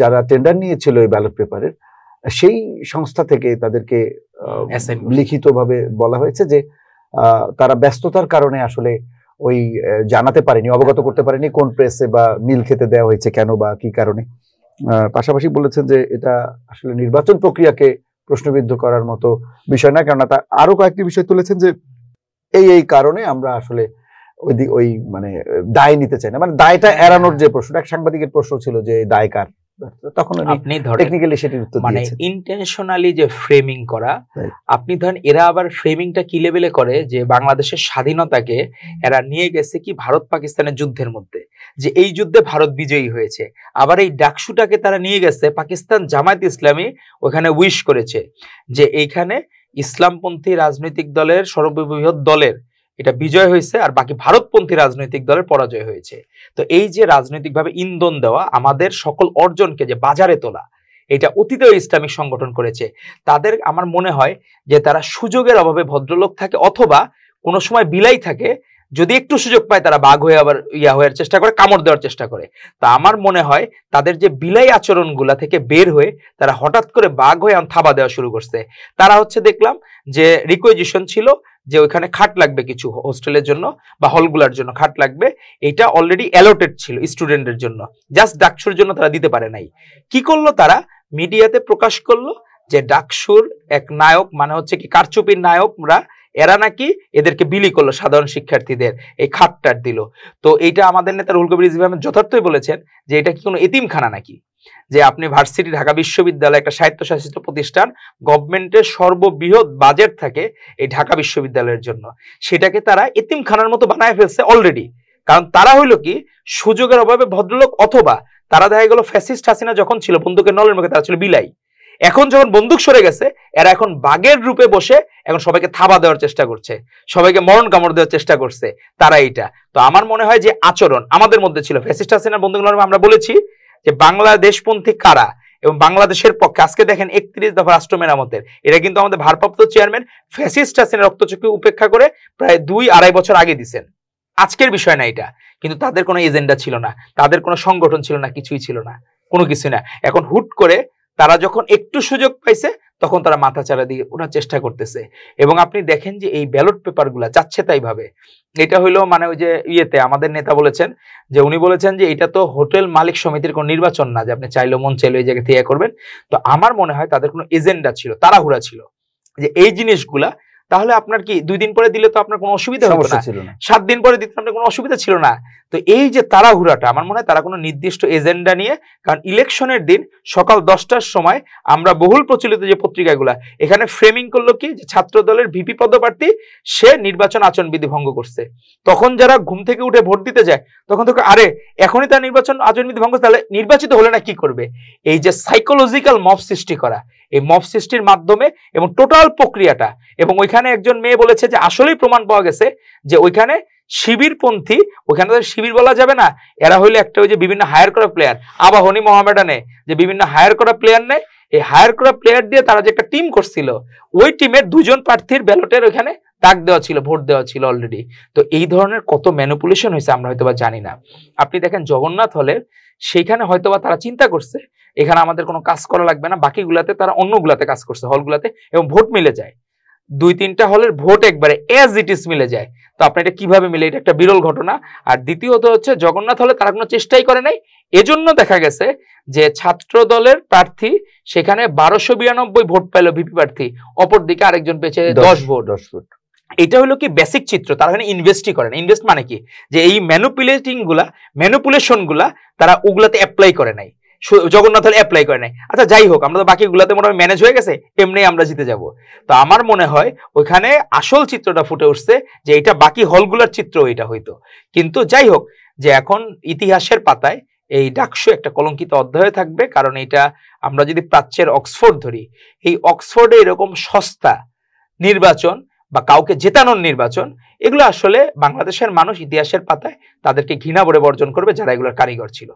যারা টেন্ডার নিয়েছিল এই ব্যালট পেপারের, সেই সংস্থা থেকে তাদেরকে লিখিতভাবে বলা হয়েছে যে তারা ব্যস্ততার কারণে আসলে ওই জানাতে পারেনি, অবগত করতে পারেনি কোন প্রেসে বা মিল খেতে দেওয়া হয়েছে কেন বা কি কারণে। পাশাপাশি বলেছেন যে এটা আসলে নির্বাচন প্রক্রিয়াকে প্রশ্নবিদ্ধ করার মতো বিষয় না, কেননা তা আরো কয়েকটি বিষয় তুলেছেন যে এই কারণে আমরা আসলে ওই মানে দায় নিতে চাই না, মানে দায়টা এড়ানোর যে প্রশ্নটা, এক সাংবাদিকের প্রশ্ন ছিল যে দায় কার, তখন আপনি ধরেন টেকনিক্যালি সেটির উত্তর মানে ইন্টেনশনালি যে ফ্রেমিং করা, আপনি ধরেন এরা আবার ফ্রেমিংটা কি লেভেলে করে যে বাংলাদেশের স্বাধীনতাকে এরা নিয়ে গেছে কি ভারত পাকিস্তানের যুদ্ধের মধ্যে, যে এই যুদ্ধে ভারত বিজয়ী হয়েছে। আবার এই ডাকসুটাকে তারা নিয়ে গেছে পাকিস্তান জামায়াত ইসলামী ওখানে উইশ করেছে যে এইখানে ইসলামপন্থী রাজনৈতিক দলের সর্ববৃহৎ দলের এটা বিজয় হয়েছে আর বাকি ভারতপন্থী রাজনৈতিক দলের পরাজয় হয়েছে। তো এই যে রাজনৈতিকভাবে ইন্ধন দেওয়া, আমাদের সকল অর্জনকে যে বাজারে তোলা, এটা অতীতেও ইসলামিক সংগঠন করেছে। তাদের আমার মনে হয় যে তারা সুযোগের অভাবে ভদ্রলোক থাকে অথবা কোনো সময় বিলাই থাকে, যদি একটু সুযোগ পায় তারা বাঘ হয়ে আবার হওয়ার চেষ্টা করে, কামড় দেওয়ার চেষ্টা করে। তা আমার মনে হয় তাদের যে বিলাই আচরণগুলা থেকে বের হয়ে তারা হঠাৎ করে বাঘ হয়ে থাবা দেওয়া শুরু করছে। তারা হচ্ছে দেখলাম যে রিকোয়েজিশন ছিল যে ওইখানে খাট লাগবে কিছু হোস্টেলের জন্য বা হলগুলার জন্য খাট লাগবে, এটা অলরেডি অ্যালোটেড ছিল স্টুডেন্টের জন্য, জাস্ট ডাকসুর জন্য তারা দিতে পারে নাই। কি করলো তারা মিডিয়াতে প্রকাশ করলো যে ডাকসুর এক নায়ক, মানে হচ্ছে কি কারচুপির নায়করা, এরা নাকি এদেরকে বিলি করলো সাধারণ শিক্ষার্থীদের, এই খাটটার দিল। তো এইটা আমাদের নেতা রুহুল কবির রিজভী আহমেদ যথার্থই বলেছেন যে এটা কি কোনো এতিমখানা নাকি, যে আপনি ভার্সিটি ঢাকা বিশ্ববিদ্যালয় একটা স্বায়ত্তশাসিত প্রতিষ্ঠান, গভর্নমেন্টের সর্ববৃহৎ বাজেট থাকে এই ঢাকা বিশ্ববিদ্যালয়ের জন্য, সেটাকে তারা এতিমখানার মতো বানায় ফেলছে অলরেডি। কারণ তারা হইলো কি সুযোগের অভাবে ভদ্রলোক, অথবা তারা দেখা গেল ফ্যাসিস্ট হাসিনা যখন ছিল বন্দুকের নলের মুখে তারা ছিল বিলাই, এখন যখন বন্দুক সরে গেছে এরা এখন বাঘের রূপে বসে এখন সবাইকে থাবা দেওয়ার চেষ্টা করছে, সবাইকে মরণ কামড় দেওয়ার চেষ্টা করছে তারা এইটা। তো আমার মনে হয় যে আচরণ আমাদের মধ্যে ছিল ফ্যাসিস্ট হাসিনার বন্দুক নলের, আমরা বলেছি যে বাংলাদেশপন্থী কারা এবং বাংলাদেশের পক্ষে, আজকে দেখেন 31 দফা রাষ্ট্র মেরামতের, এরা কিন্তু আমাদের ভারপ্রাপ্ত চেয়ারম্যান ফ্যাসিস্ট হাসিনার রক্তচক্ষু উপেক্ষা করে প্রায় 2-2.5 বছর আগে দিচ্ছেন। আজকের বিষয় না এটা, কিন্তু তাদের কোনো এজেন্ডা ছিল না, তাদের কোনো সংগঠন ছিল না, কিছুই ছিল না, কোনো কিছু না। এখন হুট করে তারা যখন একটু সুযোগ পাইছে তখন তারা মাথা চারা দিয়ে ওনার চেষ্টা করতেছে। এবং আপনি দেখেন যে এই ব্যালট পেপার গুলা যাচ্ছে তাই ভাবে, এটা হইলো মানে ওই যে ইয়েতে আমাদের নেতা বলেছেন যে উনি বলেছেন যে এটা তো হোটেল মালিক সমিতির কোন নির্বাচন না যে আপনি চাইলে মন চাইলে এই জায়গা থেকে করবেন। তো আমার মনে হয় তাদের কোনো এজেন্ডা ছিল, তাড়াহুড়া ছিল যে এই জিনিসগুলা, তাহলে আপনার কি 2 দিন পরে দিলে তো আপনার কোনো অসুবিধা হতো না, 7 দিন পরে দিতে আপনার কোনো অসুবিধা ছিল না। তো এই যে তাড়াহুড়াটা, আমার মনে হয় তারা কোনো নির্দিষ্ট এজেন্ডা নিয়ে, কারণ ইলেকশনের দিন সকাল 10টার সময় আমরা বহুল প্রচলিত যে পত্রিকাগুলা এখানে ফ্রেমিং করলো কি যে ছাত্র দলের ভিপি পদপ্রার্থী সে নির্বাচন আচরণবিধি ভঙ্গ করছে, তখন যারা ঘুম থেকে উঠে ভোট দিতে যায় তখন তো আরে এখনই তার নির্বাচন আচরণবিধি ভঙ্গ, তাহলে নির্বাচিত হলে না কি করবে। এই যে সাইকোলজিক্যাল মব সৃষ্টি করা, এই মব সৃষ্টির মাধ্যমে এবং টোটাল প্রক্রিয়াটা, এবং ওইখানে একজন মেয়ে বলেছে যে আসলেই প্রমাণ পাওয়া গেছে যে ওইখানে শিবিরপন্থী, ওখানে তো শিবির বলা যাবে না, এরা হইলে একটা ওই যে বিভিন্ন হায়ার করা প্লেয়ার, আবাহনী মোহামেডানে যে বিভিন্ন হায়ার করা প্লেয়ার নেই, এই হায়ার করা প্লেয়ার দিয়ে তারা যে একটা টিম করছিল, ওই টিমের 2 জন প্রার্থীর ব্যালটের ওখানে দাগ দেওয়া ছিল, ভোট দেওয়া ছিল অলরেডি। তো এই ধরনের কত ম্যানিপুলেশন হয়েছে আমরা হয়তোবা জানি না। আপনি দেখেন জগন্নাথ হলের সেইখানে হয়তোবা তারা চিন্তা করছে এখানে আমাদের কোনো কাজ করা লাগবে না, বাকিগুলাতে তারা অন্যগুলাতে কাজ করছে হলগুলাতে, এবং ভোট মিলে যায়, 2-3টা হলের ভোট একবারে এজ ইট ইজ মিলে যায়। তো আপনি এটা কিভাবে মিলে, এটা একটা বিরল ঘটনা। আর দ্বিতীয়ত হচ্ছে জগন্নাথ হলে তারা কোনো চেষ্টাই করে নাই, এজন্য দেখা গেছে যে ছাত্র দলের প্রার্থী সেখানে 1292 ভোট পাইল ভিপি প্রার্থী, অপরদিকে আরেকজন পেয়েছে 10 ভোট। এটা হলো কি বেসিক চিত্র, তারা এখানে ইনভেস্টই করে না। ইনভেস্ট মানে কি, যে এই ম্যানিপুলেশন গুলা তারা ওগুলাতে অ্যাপ্লাই করে নাই, জগন্নাথ হলে অ্যাপ্লাই করে নাই। আচ্ছা যাই হোক, আমরা তো বাকিগুলাতে মোটামুটি ম্যানেজ হয়ে গেছে, এমনি আমরা জিতে যাব। তো আমার মনে হয় ওইখানে আসল চিত্রটা ফুটে উঠছে যে এটা বাকি হলগুলার চিত্র এটা হইতো। কিন্তু যাই হোক, যে এখন ইতিহাসের পাতায় এই ডাকসু একটা কলঙ্কিত অধ্যায় থাকবে, কারণ এটা আমরা যদি প্রাচ্যের অক্সফোর্ড ধরি, এই অক্সফোর্ডে এরকম সস্তা নির্বাচন বা কাউকে জেতানোর নির্বাচন, এগুলো আসলে বাংলাদেশের মানুষ ইতিহাসের পাতায় তাদেরকে ঘৃণা ভরে বর্জন করবে যারা এগুলোর কারিগর ছিল।